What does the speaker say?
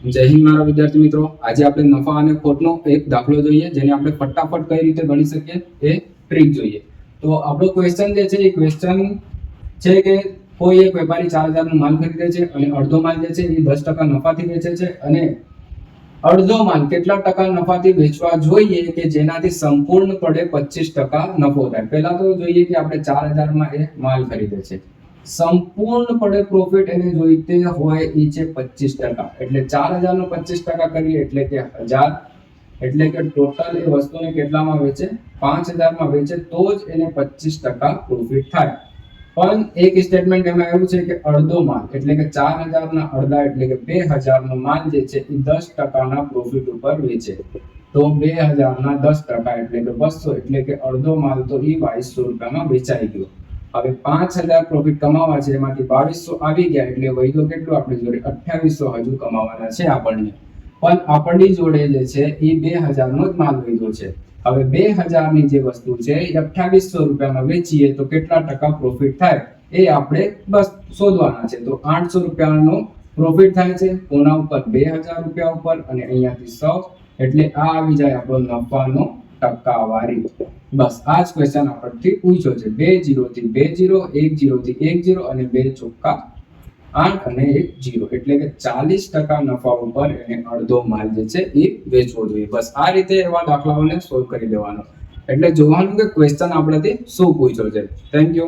જય હિન્દ મારા વિદ્યાર્થી મિત્રો, આજે આપણે નફા અને ખોટનો એક દાખલો જોઈએ જેને આપણે ફટાફટ કઈ રીતે ગણી શકીએ એ ટ્રીક જોઈએ. તો આપણો ક્વેશ્ચન જે છે એ ક્વેશ્ચન છે કે કોઈ એક વેપારી 4000 નો માલ ખરીદે છે અને અડધો માલ જે છે એ 10% નફાથી વેચે છે અને અડધો માલ કેટલા ટકા નફાથી વેચવા જોઈએ કે જેનાથી સંપૂર્ણપણે 25% નફો થાય. પહેલા તો જોઈએ કે આપણે 4000 માં એ માલ ખરીદે છે, સંપૂર્ણપણે પ્રોફિટ એને જોઈતે હોય એ છે 25%. એટલે 4000 નો 25% કરીએ એટલે કે 1000, એટલે કે ટોટલ એ વસ્તુને કેટલામાં વેચે? 5000 માં વેચે તો જ એને 25% પ્રોફિટ થાય. પણ એક સ્ટેટમેન્ટ એમાં એવું છે કે અડધો માલ એટલે કે 4000 ના અડધા એટલે કે 2000 નો માલ જે છે એ 10% ના પ્રોફિટ ઉપર વેચે તો 2000 ના 10% એટલે કે 200, એટલે કે અડધો માલ તો એ 2200 રૂપિયામાં વેચાઈ ગયો. હવે 5000 પ્રોફિટ કમાવા છે, એમાંથી 2200 આવી ગયા એટલે વૈધો કેટલું આપણી જોડે? 2800 હજુ કમાવાના છે આપણને. પણ આપણી જોડે જે છે એ 2000 નો જ માલ વૈધો છે. હવે 2000 ની જે વસ્તુ છે એ 2800 રૂપિયામાં વેચીએ તો કેટલા ટકા પ્રોફિટ થાય એ આપણે બસ શોધવાના છે. તો 800 રૂપિયાનો પ્રોફિટ થાય છે કોના ઉપર? 2000 રૂપિયા ઉપર, અને અહીંયાથી 100 એટલે આ આવી જાય આપણો નફાનો ટકાવારી. બસ આ જ ક્વેશ્ચન આપણથી પૂછ્યો છે. 2 0 થી 2 0, 1 0 થી 1 0 અને 2 ચોક્કા 8 અને 1 0, એટલે કે 40% નફા ઉપર એને અડધો માલ જે છે એ વેચવો જોઈએ. બસ આ રીતે એવા દાખલાઓને સોલ્વ કરી દેવાનો. એટલે જોવાનું કે ક્વેશ્ચન આપણાથી શું પૂછ્યો છે. Thank you.